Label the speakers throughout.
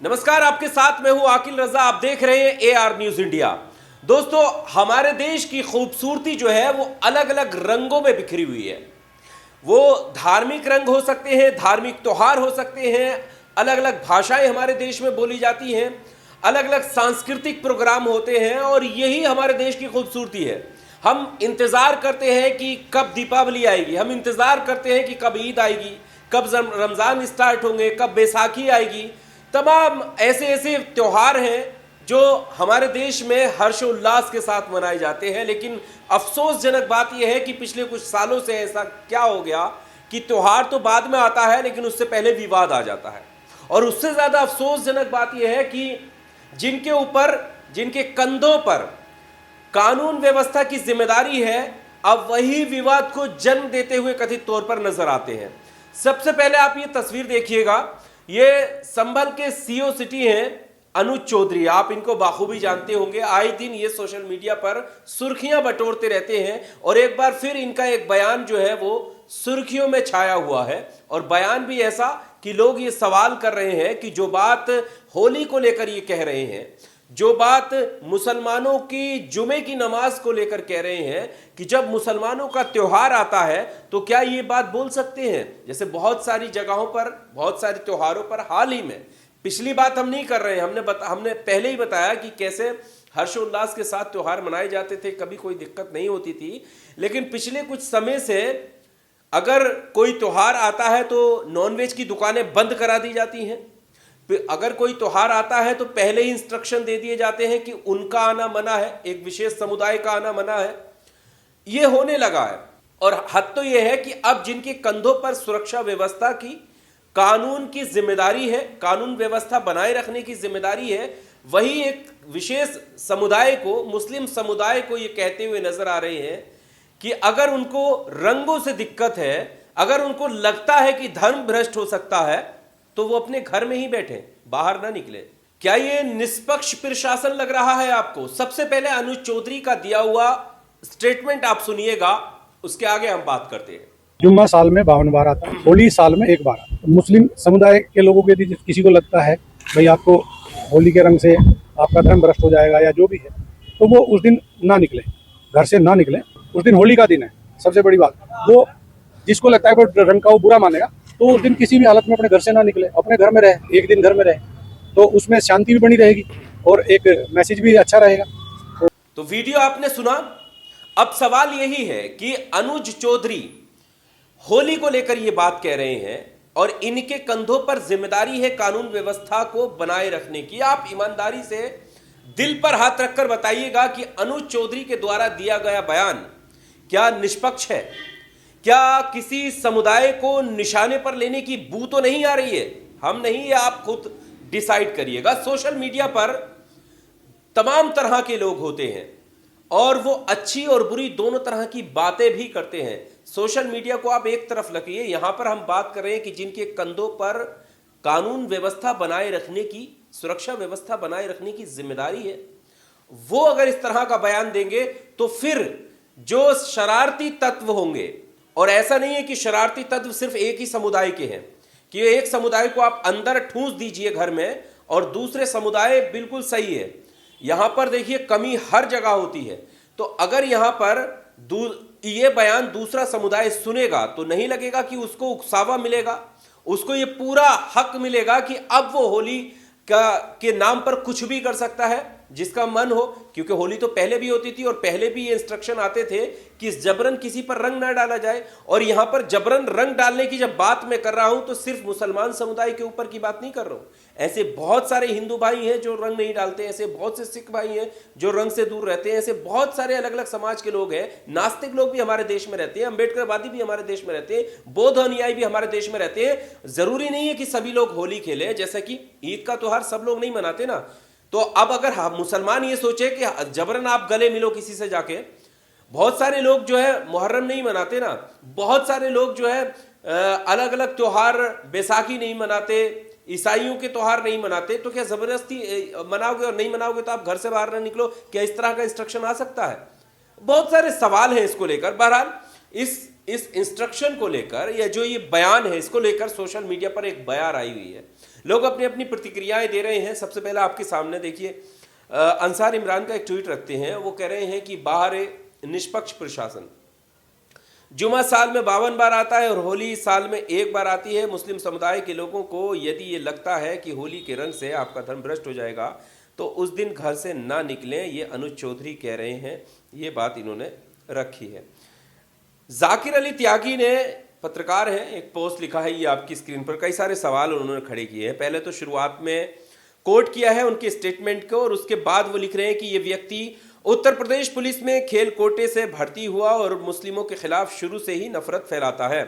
Speaker 1: नमस्कार, आपके साथ मैं हूं आकिल रजा। आप देख रहे हैं AR न्यूज इंडिया। दोस्तों, हमारे देश की खूबसूरती जो है वो अलग अलग रंगों में बिखरी हुई है। वो धार्मिक रंग हो सकते हैं, धार्मिक त्योहार हो सकते हैं, अलग अलग भाषाएं हमारे देश में बोली जाती हैं, अलग अलग सांस्कृतिक प्रोग्राम होते हैं और यही हमारे देश की खूबसूरती है। हम इंतज़ार करते हैं कि कब दीपावली आएगी, हम इंतज़ार करते हैं कि कब ईद आएगी, कब रमज़ान स्टार्ट होंगे, कब बैसाखी आएगी। तमाम ऐसे ऐसे त्योहार हैं जो हमारे देश में हर्षोल्लास के साथ मनाए जाते हैं। लेकिन अफसोसजनक बात यह है कि पिछले कुछ सालों से ऐसा क्या हो गया कि त्योहार तो बाद में आता है लेकिन उससे पहले विवाद आ जाता है। और उससे ज़्यादा अफसोसजनक बात यह है कि जिनके ऊपर, जिनके कंधों पर कानून व्यवस्था की जिम्मेदारी है, अब वही विवाद को जन्म देते हुए कथित तौर पर नजर आते हैं। सबसे पहले आप ये तस्वीर देखिएगा। ये संभल के सीओ सिटी हैं अनुज चौधरी। आप इनको बाखूबी जानते होंगे, आए दिन ये सोशल मीडिया पर सुर्खियां बटोरते रहते हैं और एक बार फिर इनका एक बयान जो है वो सुर्खियों में छाया हुआ है। और बयान भी ऐसा कि लोग ये सवाल कर रहे हैं कि जो बात होली को लेकर ये कह रहे हैं, जो बात मुसलमानों की जुमे की नमाज को लेकर कह रहे हैं कि जब मुसलमानों का त्योहार आता है तो क्या ये बात बोल सकते हैं। जैसे बहुत सारी जगहों पर, बहुत सारे त्योहारों पर हाल ही में, पिछली बात हम नहीं कर रहे हैं, हमने पहले ही बताया कि कैसे हर्षोल्लास के साथ त्योहार मनाए जाते थे, कभी कोई दिक्कत नहीं होती थी। लेकिन पिछले कुछ समय से अगर कोई त्योहार आता है तो नॉनवेज की दुकानें बंद करा दी जाती हैं। अगर कोई त्योहार आता है तो पहले ही इंस्ट्रक्शन दे दिए जाते हैं कि उनका आना मना है, एक विशेष समुदाय का आना मना है। यह होने लगा है। और हद तो यह है कि अब जिनके कंधों पर सुरक्षा व्यवस्था की, कानून की जिम्मेदारी है, कानून व्यवस्था बनाए रखने की जिम्मेदारी है, वही एक विशेष समुदाय को, मुस्लिम समुदाय को यह कहते हुए नजर आ रहे हैं कि अगर उनको रंगों से दिक्कत है, अगर उनको लगता है कि धर्म भ्रष्ट हो सकता है, तो वो अपने घर में ही बैठे, बाहर ना निकले। क्या ये निष्पक्ष प्रशासन लग रहा है आपको? सबसे पहले अनुज चौधरी का दिया हुआ स्टेटमेंट आप सुनिएगा, उसके आगे हम बात करते हैं।
Speaker 2: जुम्मा साल में 52 बार आता है, होली साल में एक बार आता है। मुस्लिम समुदाय के लोगों के यदि किसी को लगता है भाई आपको होली के रंग से आपका धर्म भ्रष्ट हो जाएगा या जो भी है, तो वो उस दिन ना निकले, घर से ना निकले। उस दिन होली का दिन है। सबसे बड़ी बात, वो जिसको लगता है कोई रंग का वो बुरा मानेगा, तो उस दिन किसी भी हालत में अपने घर से ना निकले, अपने घर में रहे, एक दिन घर में रहे, तो उसमें शांति भी बनी रहेगी और एक मैसेज भी अच्छा रहेगा।
Speaker 1: तो वीडियो आपने सुना। अब सवाल यही है कि अनुज चौधरी होली को लेकर यह बात कह रहे हैं और इनके कंधों पर जिम्मेदारी है कानून व्यवस्था को बनाए रखने की। आप ईमानदारी से दिल पर हाथ रखकर बताइएगा कि अनुज चौधरी के द्वारा दिया गया बयान क्या निष्पक्ष है? क्या किसी समुदाय को निशाने पर लेने की बू तो नहीं आ रही है? हम नहीं, ये आप खुद डिसाइड करिएगा। सोशल मीडिया पर तमाम तरह के लोग होते हैं और वो अच्छी और बुरी दोनों तरह की बातें भी करते हैं। सोशल मीडिया को आप एक तरफ रखिए, यहां पर हम बात कर रहे हैं कि जिनके कंधों पर कानून व्यवस्था बनाए रखने की, सुरक्षा व्यवस्था बनाए रखने की जिम्मेदारी है, वो अगर इस तरह का बयान देंगे तो फिर जो शरारती तत्व होंगे, और ऐसा नहीं है कि शरारती तत्व सिर्फ एक ही समुदाय के हैं कि एक समुदाय को आप अंदर ठूंस दीजिए घर में और दूसरे समुदाय बिल्कुल सही है। यहां पर देखिए कमी हर जगह होती है। तो अगर यहां पर ये बयान दूसरा समुदाय सुनेगा तो नहीं लगेगा कि उसको उकसावा मिलेगा, उसको ये पूरा हक मिलेगा कि अब वो होली के नाम पर कुछ भी कर सकता है जिसका मन हो। क्योंकि होली तो पहले भी होती थी और पहले भी ये इंस्ट्रक्शन आते थे कि जबरन किसी पर रंग ना डाला जाए। और यहां पर जबरन रंग डालने की जब बात मैं कर रहा हूं तो सिर्फ मुसलमान समुदाय के ऊपर की बात नहीं कर रहा हूं। ऐसे बहुत सारे हिंदू भाई हैं जो रंग नहीं डालते, ऐसे बहुत से सिख भाई हैं जो रंग से दूर रहते हैं, ऐसे बहुत सारे अलग अलग समाज के लोग हैं। नास्तिक लोग भी हमारे देश में रहते हैं, अम्बेडकरवादी भी हमारे देश में रहते हैं, बौद्ध अनुयायी भी हमारे देश में रहते हैं। जरूरी नहीं है कि सभी लोग होली खेले, जैसा कि ईद का त्योहार सब लोग नहीं मनाते ना। तो अब अगर मुसलमान ये सोचे कि जबरन आप गले मिलो किसी से जाके, बहुत सारे लोग जो है मुहर्रम नहीं मनाते ना, बहुत सारे लोग जो है अलग अलग त्योहार, बैसाखी नहीं मनाते, ईसाइयों के त्योहार नहीं मनाते, तो क्या जबरदस्ती मनाओगे और नहीं मनाओगे तो आप घर से बाहर ना निकलो? क्या इस तरह का इंस्ट्रक्शन आ सकता है? बहुत सारे सवाल हैं इसको लेकर। बहरहाल इस इंस्ट्रक्शन को लेकर या जो ये बयान है इसको लेकर सोशल मीडिया पर एक बयार आई हुई है। लोग अपनी अपनी प्रतिक्रियाएं दे रहे हैं। सबसे पहले आपके सामने देखिए, अंसार इमरान का एक ट्वीट रखते हैं। वो कह रहे हैं कि बाहर निष्पक्ष प्रशासन, जुमा साल में 52 बार आता है और होली साल में एक बार आती है। मुस्लिम समुदाय के लोगों को यदि ये लगता है कि होली के रंग से आपका धर्म भ्रष्ट हो जाएगा तो उस दिन घर से ना निकलें, ये अनुज चौधरी कह रहे हैं। ये बात इन्होंने रखी है। जाकिर अली त्यागी ने, पत्रकार हैं, एक पोस्ट लिखा है, ये आपकी स्क्रीन पर। कई सारे सवाल उन्होंने खड़े किए हैं। पहले तो शुरुआत में कोट किया है उनके स्टेटमेंट को और उसके बाद वो लिख रहे हैं कि ये व्यक्ति उत्तर प्रदेश पुलिस में खेल कोटे से भर्ती हुआ और मुस्लिमों के खिलाफ शुरू से ही नफरत फैलाता है।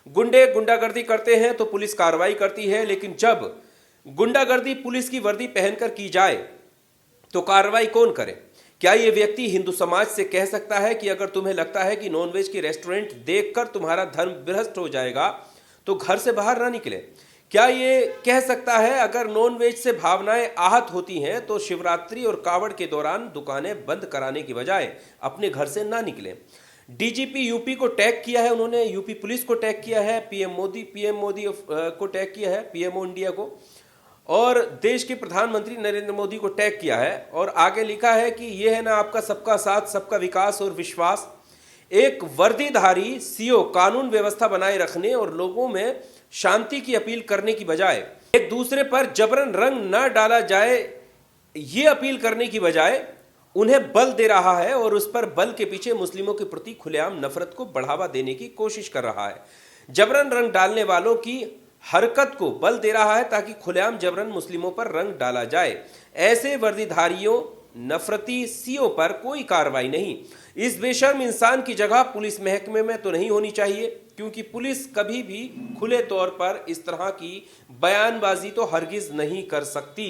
Speaker 1: गुंडे गुंडागर्दी करते हैं तो पुलिस कार्रवाई करती है, लेकिन जब गुंडागर्दी पुलिस की वर्दी पहनकर की जाए तो कार्रवाई कौन करे? क्या ये व्यक्ति हिंदू समाज से कह सकता है कि अगर तुम्हें लगता है कि नॉनवेज के रेस्टोरेंट देखकर तुम्हारा धर्म भ्रष्ट हो जाएगा तो घर से बाहर ना निकले? क्या ये कह सकता है अगर नॉनवेज से भावनाएं आहत होती हैं तो शिवरात्रि और कावड़ के दौरान दुकानें बंद कराने की बजाय अपने घर से ना निकलें? डीजीपी यूपी को टैग किया है उन्होंने, यूपी पुलिस को टैग किया है, पीएम मोदी को टैग किया है, पीएमओ इंडिया को, और देश के प्रधानमंत्री नरेंद्र मोदी को टैग किया है। और आगे लिखा है कि यह है ना आपका सबका साथ, सबका विकास और विश्वास। एक वर्दीधारी सीओ कानून व्यवस्था बनाए रखने और लोगों में शांति की अपील करने की बजाय, एक दूसरे पर जबरन रंग न डाला जाए ये अपील करने की बजाय उन्हें बल दे रहा है और उस पर बल के पीछे मुस्लिमों के प्रति खुलेआम नफरत को बढ़ावा देने की कोशिश कर रहा है। जबरन रंग डालने वालों की हरकत को बल दे रहा है ताकि खुलेआम जबरन मुस्लिमों पर रंग डाला जाए। ऐसे वर्दीधारियों, नफरती सीओ पर कोई कार्रवाई नहीं। इस बेशर्म इंसान की जगह पुलिस महकमे में तो नहीं होनी चाहिए, क्योंकि पुलिस कभी भी खुले तौर पर इस तरह की बयानबाजी तो हरगिज नहीं कर सकती।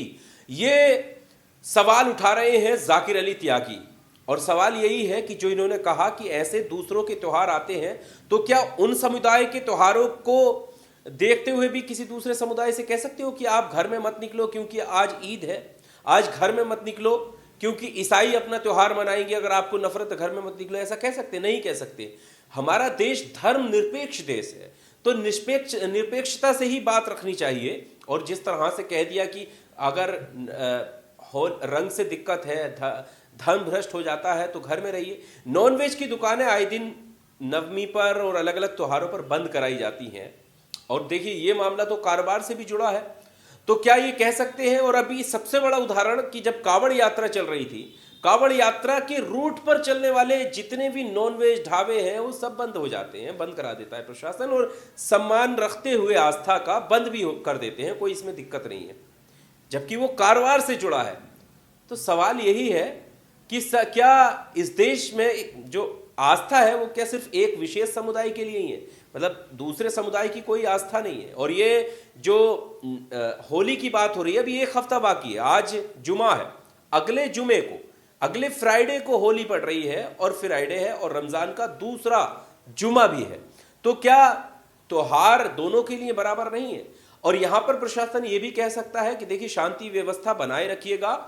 Speaker 1: ये सवाल उठा रहे हैं जाकिर अली त्यागी, और सवाल यही है कि जो इन्होंने कहा कि ऐसे दूसरों के त्योहार आते हैं तो क्या उन समुदाय के त्योहारों को देखते हुए भी किसी दूसरे समुदाय से कह सकते हो कि आप घर में मत निकलो क्योंकि आज ईद है, आज घर में मत निकलो क्योंकि ईसाई अपना त्योहार मनाएंगे, अगर आपको नफरत है घर में मत निकलो? ऐसा कह सकते? नहीं कह सकते। हमारा देश धर्म निरपेक्ष देश है, तो निरपेक्षता से ही बात रखनी चाहिए। और जिस तरह से कह दिया कि अगर रंग से दिक्कत है, धर्म भ्रष्ट हो जाता है तो घर में रहिए। नॉनवेज की दुकानें आए दिन नवमी पर और अलग अलग त्योहारों पर बंद कराई जाती हैं, और देखिए ये मामला तो कारोबार से भी जुड़ा है, तो क्या ये कह सकते हैं? और अभी सबसे बड़ा उदाहरण कि जब कावड़ यात्रा चल रही थी, कावड़ यात्रा के रूट पर चलने वाले जितने भी नॉनवेज ढाबे हैं वो सब बंद हो जाते हैं, बंद करा देता है प्रशासन, और सम्मान रखते हुए आस्था का बंद भी कर देते हैं, कोई इसमें दिक्कत नहीं है, जबकि वो कारोबार से जुड़ा है। तो सवाल यही है कि क्या इस देश में जो आस्था है वो क्या सिर्फ एक विशेष समुदाय के लिए ही है? मतलब दूसरे समुदाय की कोई आस्था नहीं है। और ये जो होली की बात हो रही है, अभी एक हफ्ता बाकी है, आज जुमा है, अगले जुमे को, अगले फ्राइडे को होली पड़ रही है, और फ्राइडे है और रमजान का दूसरा जुमा भी है। तो क्या त्योहार दोनों के लिए बराबर नहीं है? और यहां पर प्रशासन ये भी कह सकता है कि देखिए शांति व्यवस्था बनाए रखिएगा,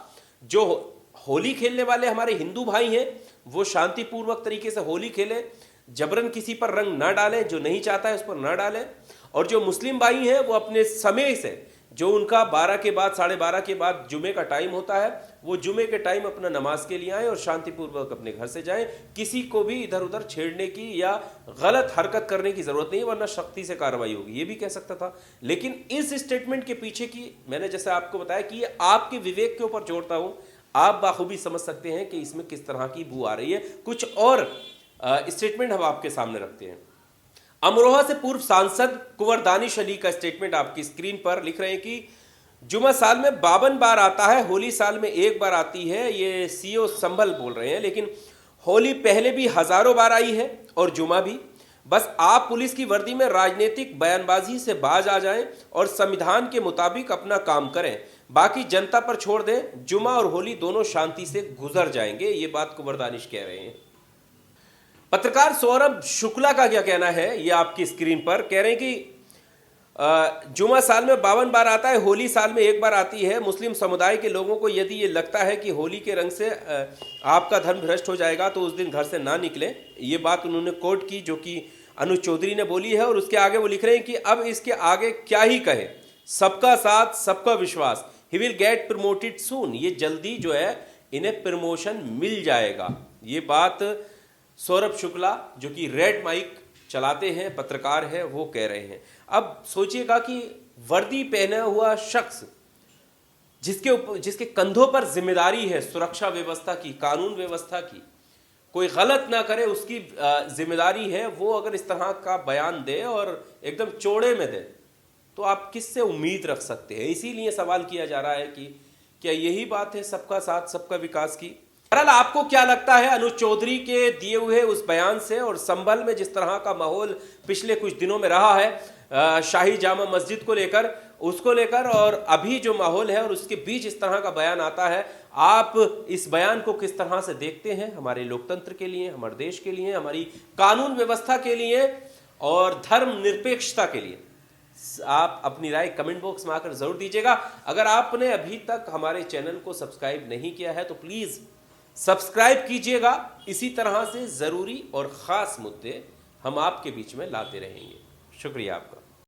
Speaker 1: जो होली खेलने वाले हमारे हिंदू भाई हैं वो शांतिपूर्वक तरीके से होली खेलें, जबरन किसी पर रंग ना डालें, जो नहीं चाहता है उस पर ना डालें। और जो मुस्लिम भाई हैं वो अपने समय से, जो उनका 12 के बाद, 12:30 के बाद जुमे का टाइम होता है, वो जुमे के टाइम अपना नमाज के लिए आए और शांतिपूर्वक अपने घर से जाएं। किसी को भी इधर उधर छेड़ने की या गलत हरकत करने की जरूरत नहीं है, वरना सख्ती से कार्रवाई होगी, ये भी कह सकता था। लेकिन इस स्टेटमेंट के पीछे की, मैंने जैसे आपको बताया कि ये आपके विवेक के ऊपर जोड़ता हूं, आप बाखूबी समझ सकते हैं कि इसमें किस तरह की बू आ रही है। कुछ और स्टेटमेंट हम आपके सामने रखते हैं। अमरोहा से पूर्व सांसद कुंवर दानिश अली का स्टेटमेंट आपकी स्क्रीन पर लिख रहे हैं कि जुमा साल में 52 बार आता है, होली साल में एक बार आती है। ये सीओ संभल बोल रहे हैं, लेकिन होली पहले भी हजारों बार आई है और जुमा भी। बस आप पुलिस की वर्दी में राजनीतिक बयानबाजी से बाज आ जाएं और संविधान के मुताबिक अपना काम करें, बाकी जनता पर छोड़ दें। जुमा और होली दोनों शांति से गुजर जाएंगे। ये बात कुंवर दानिश कह रहे हैं। पत्रकार सौरभ शुक्ला का क्या कहना है, ये आपकी स्क्रीन पर कह रहे हैं कि जुमा साल में 52 बार आता है, होली साल में एक बार आती है। मुस्लिम समुदाय के लोगों को यदि ये लगता है कि होली के रंग से आपका धर्म भ्रष्ट हो जाएगा तो उस दिन घर से ना निकलें। ये बात उन्होंने कोट की, जो कि अनुज चौधरी ने बोली है। और उसके आगे वो लिख रहे हैं कि अब इसके आगे क्या ही कहे, सबका साथ सबका विश्वास, ही विल गेट प्रमोटेड सून, ये जल्दी जो है इन्हें प्रमोशन मिल जाएगा। ये बात सौरभ शुक्ला जो कि रेड माइक चलाते हैं, पत्रकार हैं, वो कह रहे हैं। अब सोचिएगा कि वर्दी पहना हुआ शख्स जिसके कंधों पर जिम्मेदारी है सुरक्षा व्यवस्था की, कानून व्यवस्था की, कोई गलत ना करे उसकी जिम्मेदारी है, वो अगर इस तरह का बयान दे और एकदम चौड़े में दे तो आप किससे उम्मीद रख सकते हैं। इसीलिए सवाल किया जा रहा है कि क्या यही बात है सबका साथ सबका विकास की। बहरहाल आपको क्या लगता है अनुज चौधरी के दिए हुए उस बयान से और संभल में जिस तरह का माहौल पिछले कुछ दिनों में रहा है शाही जामा मस्जिद को लेकर, उसको लेकर, और अभी जो माहौल है और उसके बीच इस तरह का बयान आता है, आप इस बयान को किस तरह से देखते हैं हमारे लोकतंत्र के लिए, हमारे देश के लिए, हमारी कानून व्यवस्था के लिए और धर्म निरपेक्षता के लिए? आप अपनी राय कमेंट बॉक्स में आकर जरूर दीजिएगा। अगर आपने अभी तक हमारे चैनल को सब्सक्राइब नहीं किया है तो प्लीज सब्सक्राइब कीजिएगा। इसी तरह से जरूरी और खास मुद्दे हम आपके बीच में लाते रहेंगे। शुक्रिया आपका।